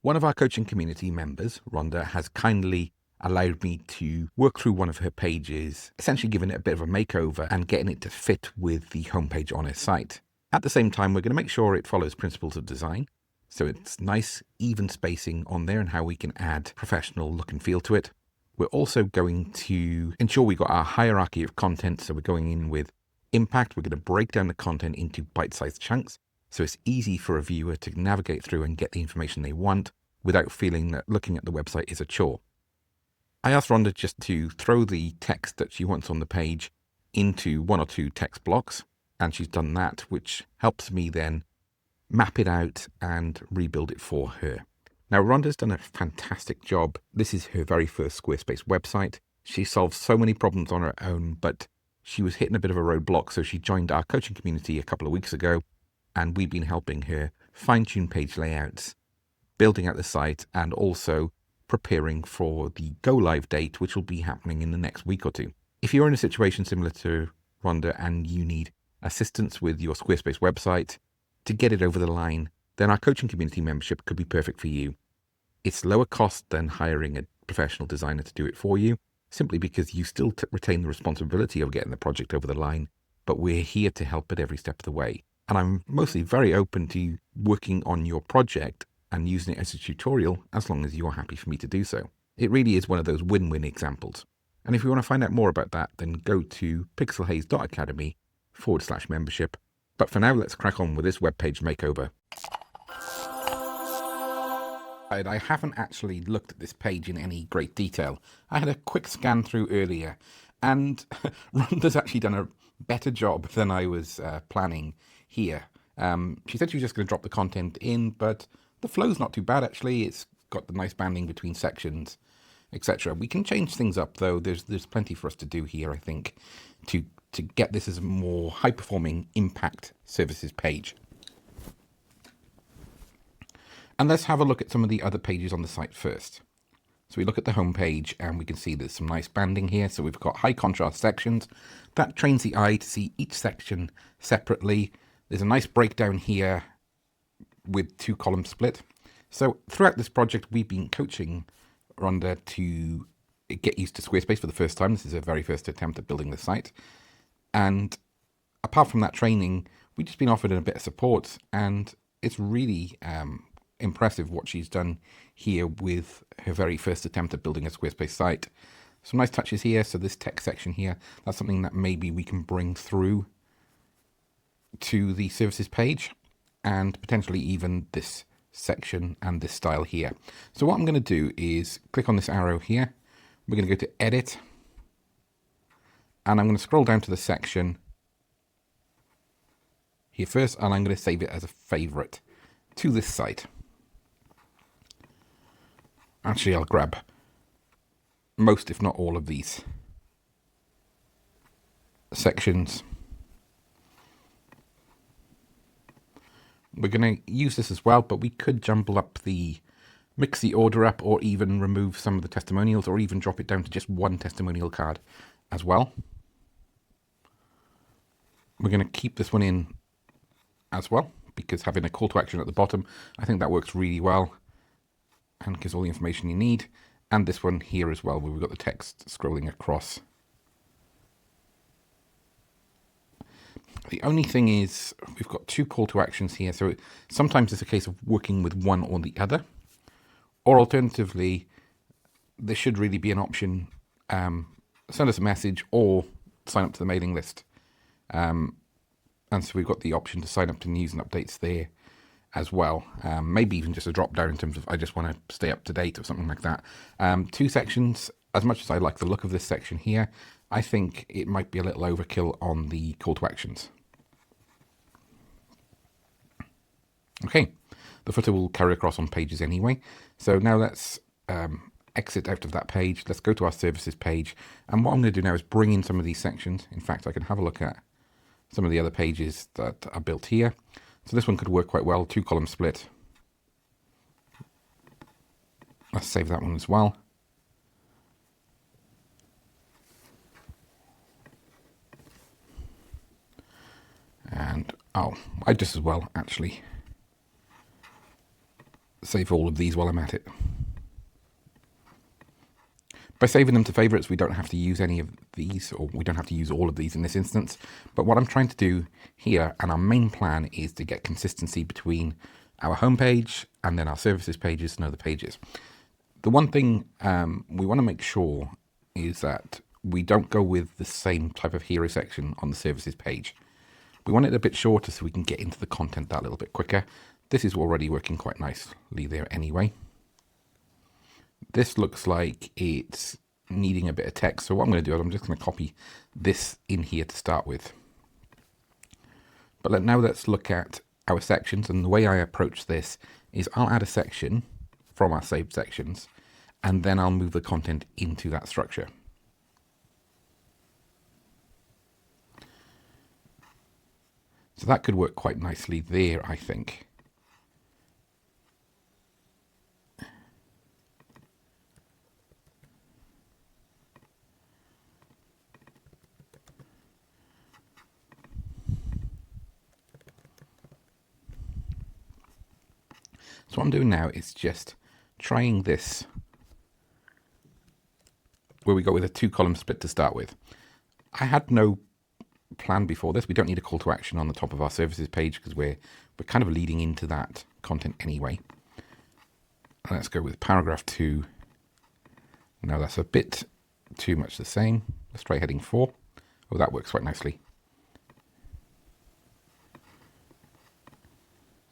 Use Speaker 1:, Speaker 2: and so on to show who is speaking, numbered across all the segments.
Speaker 1: One of our coaching community members, Rhonda, has kindly allowed me to work through one of her pages, essentially giving it a bit of a makeover and getting it to fit with the homepage on her site. At the same time, we're going to make sure it follows principles of design. So it's nice, even spacing on there and how we can add professional look and feel to it. We're also going to ensure we got our hierarchy of content. So we're going in with impact. We're going to break down the content into bite-sized chunks. So it's easy for a viewer to navigate through and get the information they want without feeling that looking at the website is a chore. I asked Rhonda just to throw the text that she wants on the page into one or two text blocks, and she's done that, which helps me then map it out and rebuild it for her. Now, Rhonda's done a fantastic job. This is her very first Squarespace website. She solved so many problems on her own, but she was hitting a bit of a roadblock, so she joined our coaching community a couple of weeks ago, and we've been helping her fine-tune page layouts, building out the site, and also preparing for the go-live date, which will be happening in the next week or two. If you're in a situation similar to Rhonda and you need assistance with your Squarespace website to get it over the line, then our coaching community membership could be perfect for you. It's lower cost than hiring a professional designer to do it for you, simply because you still retain the responsibility of getting the project over the line, but we're here to help at every step of the way. And I'm mostly very open to working on your project and using it as a tutorial as long as you're happy for me to do so. It really is one of those win-win examples. And if you want to find out more about that, then go to pixelhaze.academy/membership. But for now, let's crack on with this webpage makeover. I haven't actually looked at this page in any great detail. I had a quick scan through earlier, and Rhonda's actually done a better job than I was planning here. She said she was just going to drop the content in, but the flow's not too bad, actually. It's got the nice banding between sections, etc. We can change things up, though. There's plenty for us to do here, I think, to get this as a more high-performing impact services page. And let's have a look at some of the other pages on the site first. So we look at the home page and we can see there's some nice banding here. So we've got high contrast sections. That trains the eye to see each section separately. There's a nice breakdown here with 2-column split. So throughout this project, we've been coaching Rhonda to get used to Squarespace for the first time. This is her very first attempt at building the site. And apart from that training, we've just been offered a bit of support, and it's really impressive what she's done here with her very first attempt at building a Squarespace site. Some nice touches here. So this text section here, that's something that maybe we can bring through to the services page, and potentially even this section and this style here. So what I'm going to do is click on this arrow here. We're going to go to edit, and I'm going to scroll down to the section here first, and I'm going to save it as a favorite to this site. Actually, I'll grab most, if not all, of these sections. We're going to use this as well, but we could jumble up mix the order up, or even remove some of the testimonials, or even drop it down to just one testimonial card as well. We're going to keep this one in as well, because having a call to action at the bottom, I think that works really well and gives all the information you need. And this one here as well, where we've got the text scrolling across. The only thing is we've got 2 call to actions here, so sometimes it's a case of working with one or the other. Or alternatively, there should really be an option, send us a message or sign up to the mailing list. And so we've got the option to sign up to news and updates there as well. Maybe even just a drop down in terms of I just want to stay up to date or something like that. 2 sections, as much as I like the look of this section here, I think it might be a little overkill on the call to actions. Okay, the footer will carry across on pages anyway. So now let's exit out of that page. Let's go to our services page. And what I'm going to do now is bring in some of these sections. In fact, I can have a look at some of the other pages that are built here. So this one could work quite well, 2-column split. Let's save that one as well. And I just as well actually save all of these while I'm at it. By saving them to favorites, we don't have to use any of these, or we don't have to use all of these in this instance. But what I'm trying to do here, and our main plan, is to get consistency between our homepage and then our services pages and other pages. The one thing we want to make sure is that we don't go with the same type of hero section on the services page. We want it a bit shorter so we can get into the content that little bit quicker. This is already working quite nicely there anyway. This looks like it's needing a bit of text. So what I'm going to do is I'm just going to copy this in here to start with. But now let's look at our sections. And the way I approach this is I'll add a section from our saved sections, and then I'll move the content into that structure. So that could work quite nicely there, I think. So what I'm doing now is just trying this where we go with a 2-column split to start with. I had no plan before this. We don't need a call to action on the top of our services page because we're kind of leading into that content anyway. Let's go with paragraph 2. Now that's a bit too much the same. Let's try heading 4. Oh, that works quite nicely.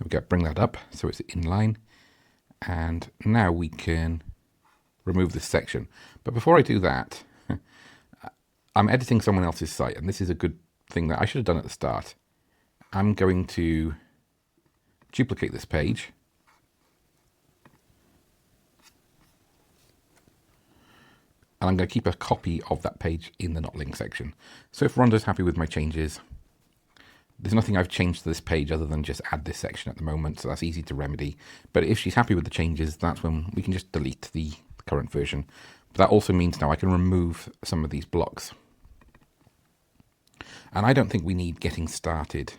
Speaker 1: We go, bring that up so it's in line, and now we can remove this section. But before I do that, I'm editing someone else's site, and this is a good thing that I should have done at the start. I'm going to duplicate this page, and I'm going to keep a copy of that page in the not linked section. So if Rhonda's happy with my changes, there's nothing I've changed to this page other than just add this section at the moment, so that's easy to remedy. But if she's happy with the changes, that's when we can just delete the current version. But that also means now I can remove some of these blocks. And I don't think we need getting started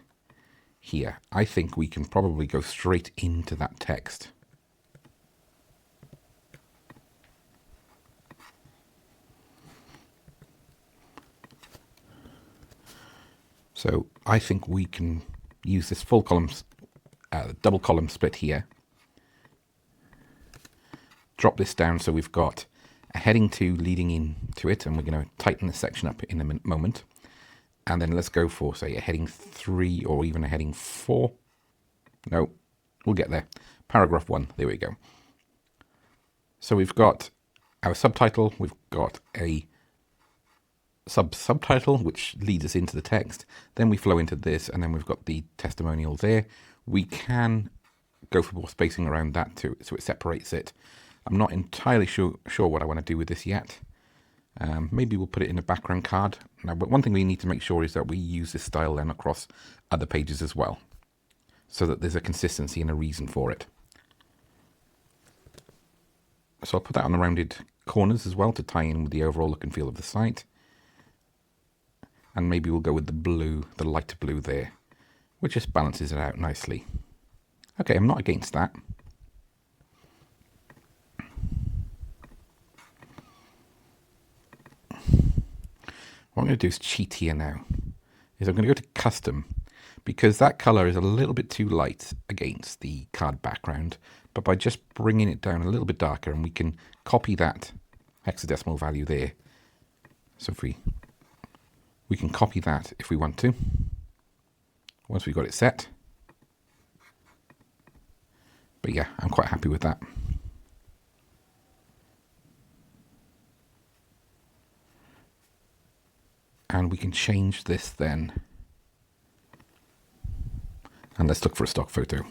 Speaker 1: here. I think we can probably go straight into that text. So I think we can use this full column, double column split here. Drop this down so we've got a heading 2 leading into it, and we're going to tighten this section up in a moment. And then let's go for, say, a heading 3 or even a heading 4. No, we'll get there. Paragraph 1, there we go. So we've got our subtitle, we've got a subtitle which leads us into the text, then we flow into this, and then we've got the testimonial there. We can go for more spacing around that too, so it separates it. I'm not entirely sure what I want to do with this yet. Maybe we'll put it in a background card. Now, but one thing we need to make sure is that we use this style then across other pages as well, so that there's a consistency and a reason for it. So I'll put that on the rounded corners as well to tie in with the overall look and feel of the site. And maybe we'll go with the blue, the lighter blue there, which just balances it out nicely. Okay, I'm not against that. What I'm going to do is cheat here now. I'm going to go to custom, because that color is a little bit too light against the card background. But by just bringing it down a little bit darker, and we can copy that hexadecimal value there. So if we can copy that if we want to, once we've got it set. But yeah, I'm quite happy with that. And we can change this then. And let's look for a stock photo.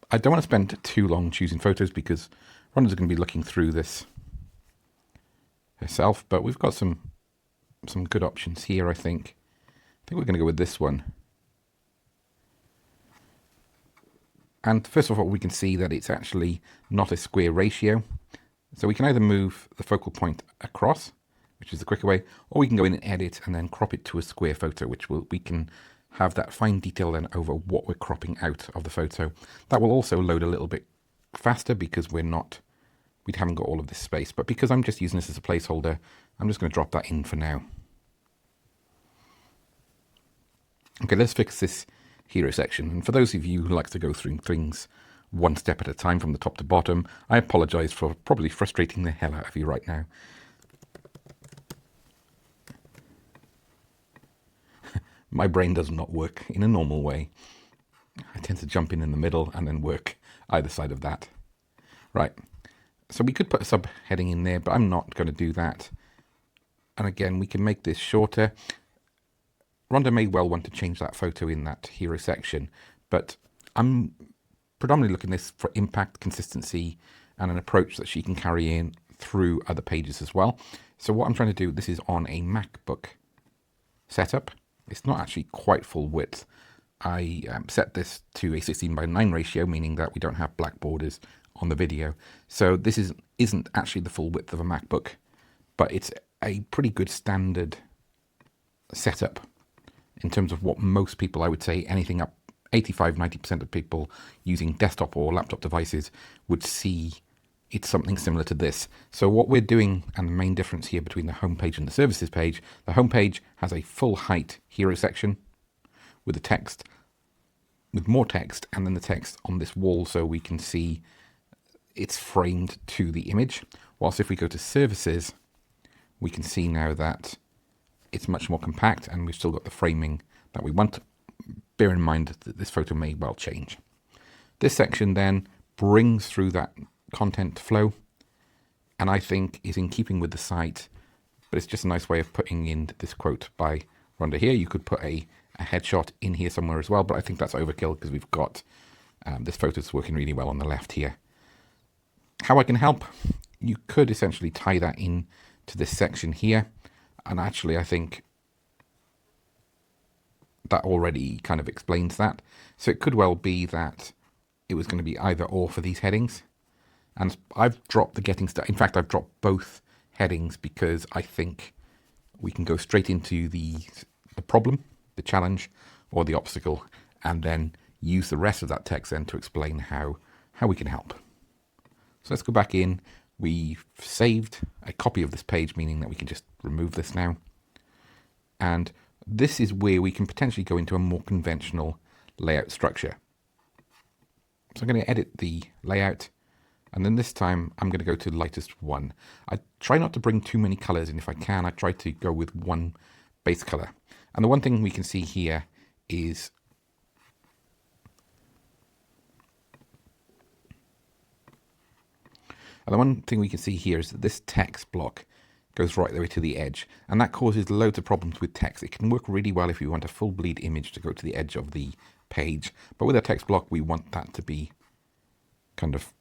Speaker 1: I don't want to spend too long choosing photos because Rhonda's going to be looking through this herself, but we've got some good options here, I think. I think we're going to go with this one. And first of all, we can see that it's actually not a square ratio. So we can either move the focal point across, which is the quicker way, or we can go in and edit and then crop it to a square photo, which we can have that fine detail then over what we're cropping out of the photo. That will also load a little bit faster because we haven't got all of this space. But because I'm just using this as a placeholder, I'm just going to drop that in for now. Okay, let's fix this hero section. And for those of you who like to go through things one step at a time from the top to bottom, I apologize for probably frustrating the hell out of you right now. My brain does not work in a normal way. I tend to jump in the middle and then work either side of that. Right, so we could put a subheading in there, but I'm not going to do that. And again, we can make this shorter. Rhonda may well want to change that photo in that hero section, but I'm predominantly looking at this for impact, consistency, and an approach that she can carry in through other pages as well. So what I'm trying to do, this is on a MacBook setup. It's not actually quite full width. I set this to a 16:9 ratio, meaning that we don't have black borders on the video. So this isn't actually the full width of a MacBook, but it's a pretty good standard setup in terms of what most people, I would say anything up 85-90% of people using desktop or laptop devices would see it's something similar to this. So what we're doing, and the main difference here between the homepage and the services page, the homepage has a full height hero section with the text, with more text, and then the text on this wall so we can see it's framed to the image. Whilst if we go to services, we can see now that it's much more compact and we've still got the framing that we want. Bear in mind that this photo may well change. This section then brings through that content flow, and I think is in keeping with the site, but it's just a nice way of putting in this quote by Rhonda here. You could put a headshot in here somewhere as well, but I think that's overkill because we've got this photo's working really well on the left here. How I can help? You could essentially tie that in to this section here, and actually I think that already kind of explains that. So it could well be that it was going to be either or for these headings. And I've dropped the getting started. In fact, I've dropped both headings because I think we can go straight into the problem, the challenge, or the obstacle, and then use the rest of that text then to explain how we can help. So let's go back in. We've saved a copy of this page, meaning that we can just remove this now. And this is where we can potentially go into a more conventional layout structure. So I'm going to edit the layout. And then this time I'm going to go to lightest one. I try not to bring too many colors, and if I can, I try to go with one base color. And the one thing we can see here is that this text block goes right the way to the edge, and that causes loads of problems with text. It can work really well if we want a full bleed image to go to the edge of the page, but with a text block we want that to be kind of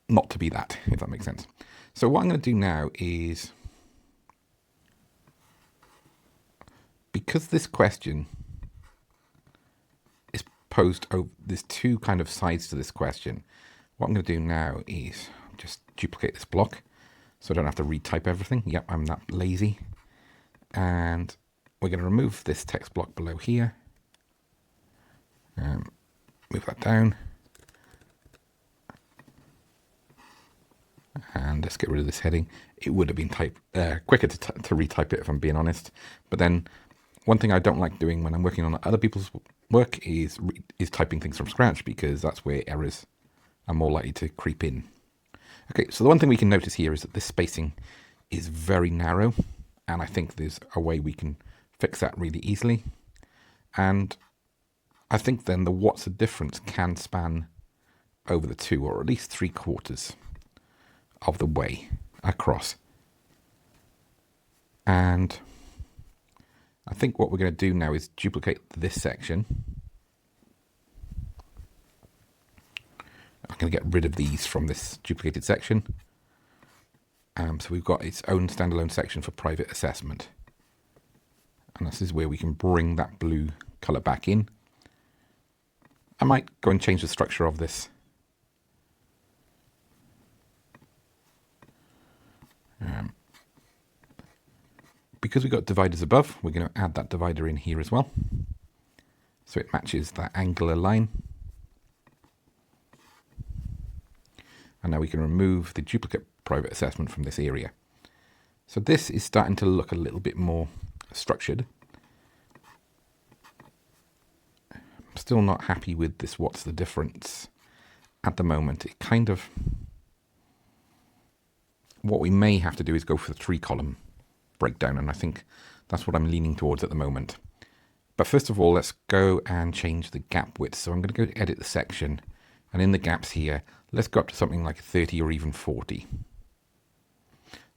Speaker 1: not to be that, if that makes sense. So what I'm going to do now is, because this question is posed over, there's two kind of sides to this question. What I'm going to do now is just duplicate this block so I don't have to retype everything. Yep, I'm that lazy. And we're going to remove this text block below here. Move that down. And let's get rid of this heading. It would have been quicker to retype it if I'm being honest. But then one thing I don't like doing when I'm working on other people's work is typing things from scratch, because that's where errors are more likely to creep in. Okay, so the one thing we can notice here is that this spacing is very narrow, and I think there's a way we can fix that really easily. And I think then the what's the difference can span over the two, or at least 3/4 of the way across. And I think what we're going to do now is duplicate this section. I'm going to get rid of these from this duplicated section. So we've got its own standalone section for private assessment. And this is where we can bring that blue color back in. I might go and change the structure of this. Because we've got dividers above, we're going to add that divider in here as well. so it matches that angular line. And now we can remove the duplicate private assessment from this area. So this is starting to look a little bit more structured. I'm still not happy with this what's the difference at the moment. It kind of, what we may have to do is go for the 3-column breakdown, and I think that's what I'm leaning towards at the moment. But first of all, let's go and change the gap width. So I'm going to go to edit the section, and in the gaps here, let's go up to something like 30 or even 40.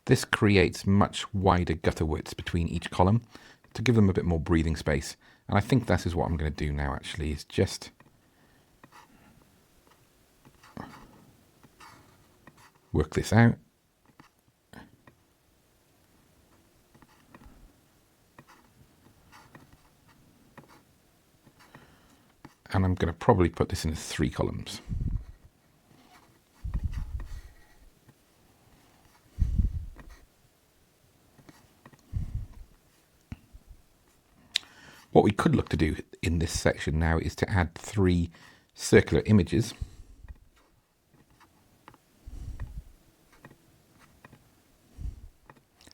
Speaker 1: This creates much wider gutter widths between each column to give them a bit more breathing space. And I think that is what I'm going to do now, actually, is just work this out. And I'm going to probably put this in 3 columns. What we could look to do in this section now is to add 3 circular images.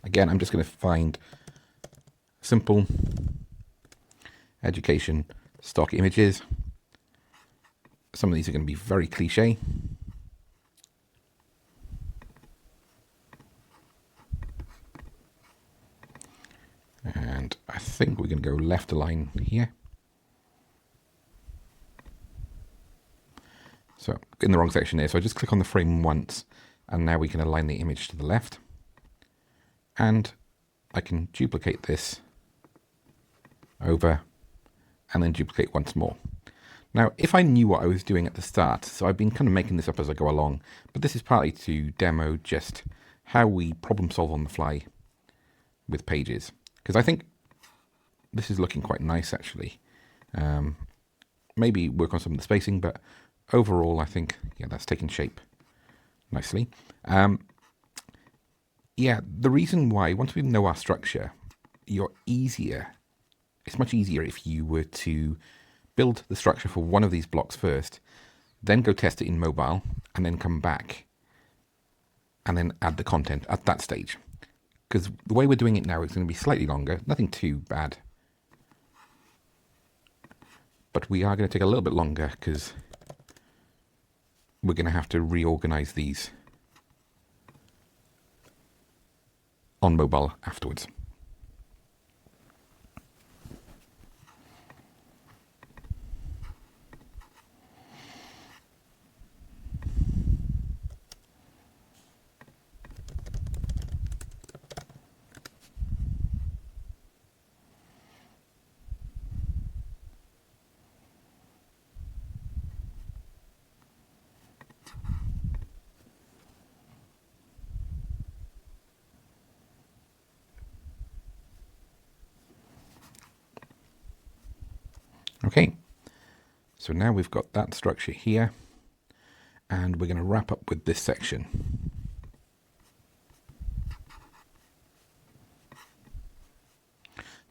Speaker 1: Again, I'm just going to find simple education stock images. Some of these are going to be very cliche. And I think we're going to go left align here. So in the wrong section there. So I just click on the frame once, and now we can align the image to the left. And I can duplicate this over and then duplicate once more. Now, if I knew what I was doing at the start, so I've been kind of making this up as I go along, but this is partly to demo just how we problem solve on the fly with pages. Because I think this is looking quite nice, actually. Maybe work on some of the spacing, but overall, I think, yeah, that's taken shape nicely. Yeah, the reason why, once we know our structure, it's much easier if you were to build the structure for one of these blocks first, then go test it in mobile, and then come back and then add the content at that stage. Because the way we're doing it now is going to be slightly longer, nothing too bad. But we are going to take a little bit longer because we're going to have to reorganize these on mobile afterwards. Okay, so now we've got that structure here, and we're going to wrap up with this section.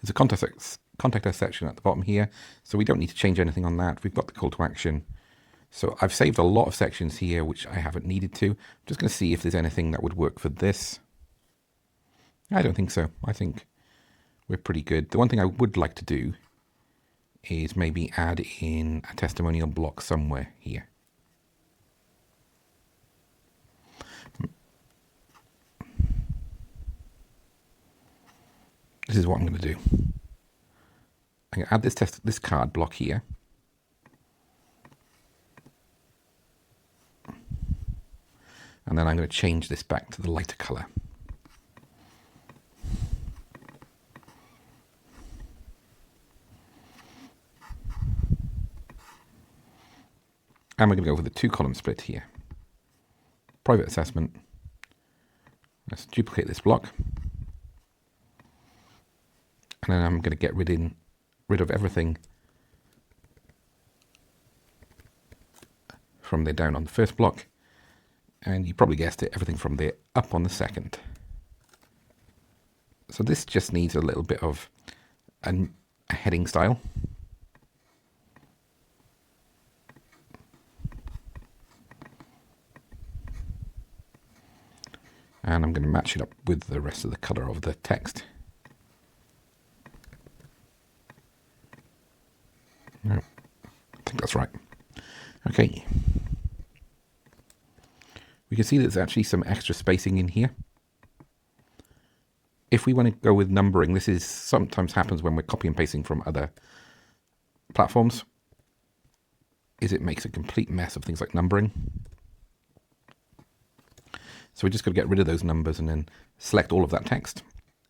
Speaker 1: There's a contact us section at the bottom here, so we don't need to change anything on that. We've got the call to action. So I've saved a lot of sections here which I haven't needed to. I'm just going to see if there's anything that would work for this. I don't think so. I think we're pretty good. The one thing I would like to do is maybe add in a testimonial block somewhere here. This is what I'm going to do. I'm going to add this card block here. And then I'm going to change this back to the lighter color. And we're going to go with a 2-column split here. Private assessment. Let's duplicate this block. And then I'm going to get rid of everything from there down on the first block. And you probably guessed it, everything from there up on the second. So this just needs a little bit of a heading style. And I'm going to match it up with the rest of the color of the text. No, I think that's right. Okay. We can see there's actually some extra spacing in here. If we want to go with numbering, this is sometimes happens when we're copy and pasting from other platforms, is it makes a complete mess of things like numbering. So we just got to get rid of those numbers and then select all of that text.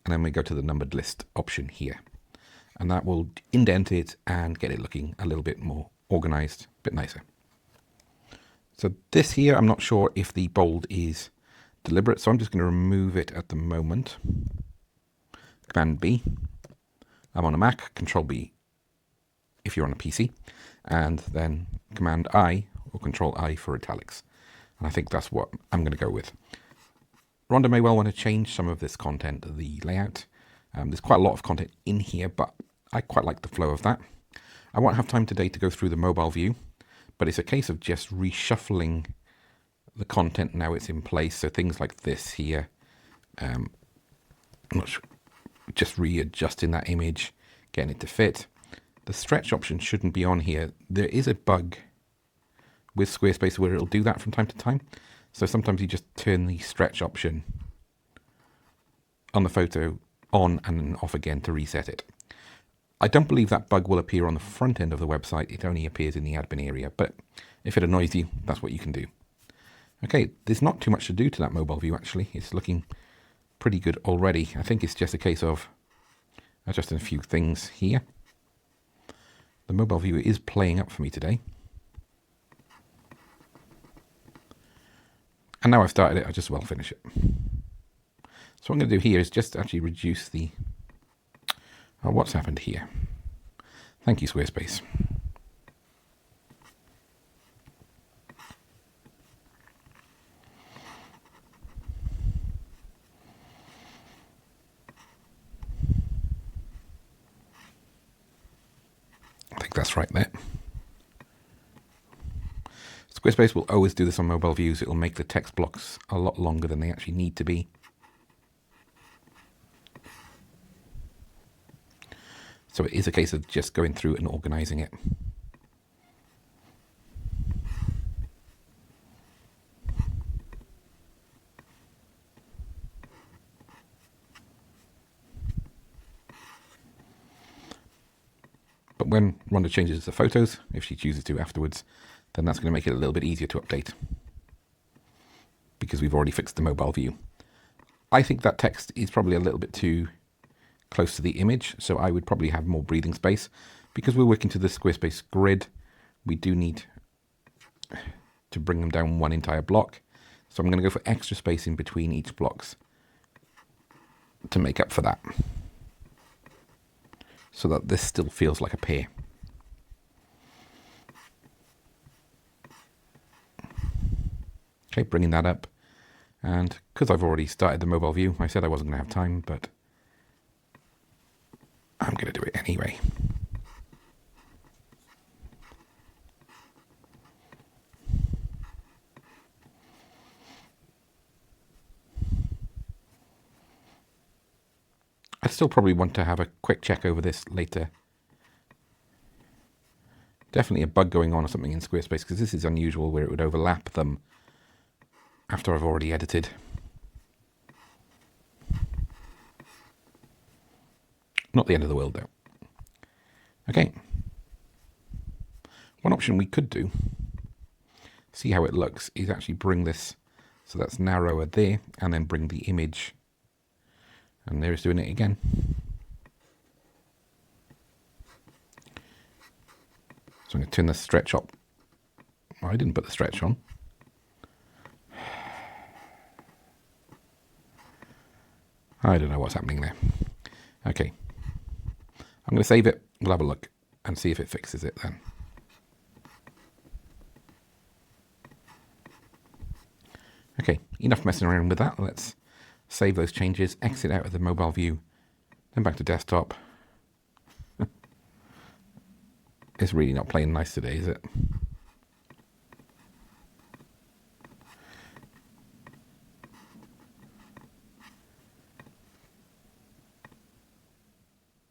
Speaker 1: And then we go to the numbered list option here. And that will indent it and get it looking a little bit more organized, a bit nicer. So this here, I'm not sure if the bold is deliberate, so I'm just going to remove it at the moment. Command B. I'm on a Mac, Control B if you're on a PC, and then Command I or Control I for italics. And I think that's what I'm going to go with. Rhonda may well want to change some of this content, the layout. There's quite a lot of content in here, but I quite like the flow of that. I won't have time today to go through the mobile view, but it's a case of just reshuffling the content now it's in place. So things like this here, I'm not sure, just readjusting that image, getting it to fit. The stretch option shouldn't be on here. There is a bug with Squarespace where it'll do that from time to time. So sometimes you just turn the stretch option on the photo on and then off again to reset it. I don't believe that bug will appear on the front end of the website. It only appears in the admin area, but if it annoys you, that's what you can do. Okay, there's not too much to do to that mobile view actually. It's looking pretty good already. I think it's just a case of adjusting a few things here. The mobile view is playing up for me today. And now I've started it, I just as well finish it. So what I'm going to do here is just actually reduce the... Oh, what's happened here? Thank you, Squarespace. I think that's right there. Squarespace will always do this on mobile views. It will make the text blocks a lot longer than they actually need to be. So it is a case of just going through and organizing it. But when Rhonda changes the photos, if she chooses to afterwards, then that's going to make it a little bit easier to update because we've already fixed the mobile view. I think that text is probably a little bit too close to the image, so I would probably have more breathing space. Because we're working to the Squarespace grid, we do need to bring them down one entire block. So I'm going to go for extra space in between each blocks to make up for that, so that this still feels like a pair. Okay, bringing that up. And because I've already started the mobile view, I said I wasn't going to have time, but I'm going to do it anyway. I still probably want to have a quick check over this later. Definitely a bug going on or something in Squarespace, because this is unusual where it would overlap them after I've already edited. Not the end of the world though. Okay. One option we could do, see how it looks, is actually bring this so that's narrower there, and then bring the image, and there it's doing it again. So I'm going to turn the stretch up. Oh, I didn't put the stretch on. I don't know what's happening there. Okay. I'm going to save it. We'll have a look and see if it fixes it then. Okay, enough messing around with that. Let's save those changes, exit out of the mobile view, then back to desktop. It's really not playing nice today, is it?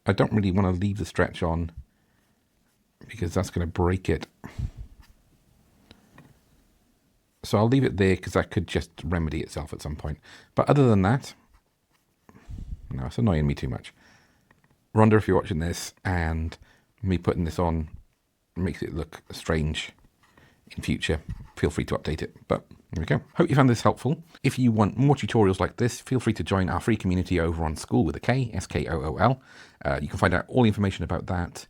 Speaker 1: I don't really want to leave the stretch on because that's going to break it. So I'll leave it there because that could just remedy itself at some point. But other than that, no, it's annoying me too much. Rhonda, if you're watching this and me putting this on makes it look strange in future, feel free to update it. But there we go. Hope you found this helpful. If you want more tutorials like this, feel free to join our free community over on Skool with a K, Skool. You can find out all the information about that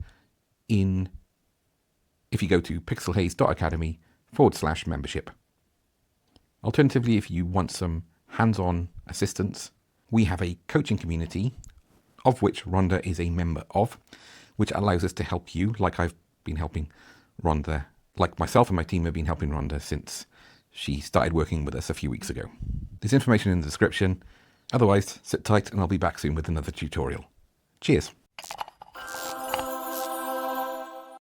Speaker 1: if you go to pixelhaze.academy/membership. Alternatively, if you want some hands-on assistance, we have a coaching community, of which Rhonda is a member of, which allows us to help you, like I've been helping Rhonda, like myself and my team have been helping Rhonda since she started working with us a few weeks ago. There's information in the description. Otherwise, sit tight and I'll be back soon with another tutorial. Cheers.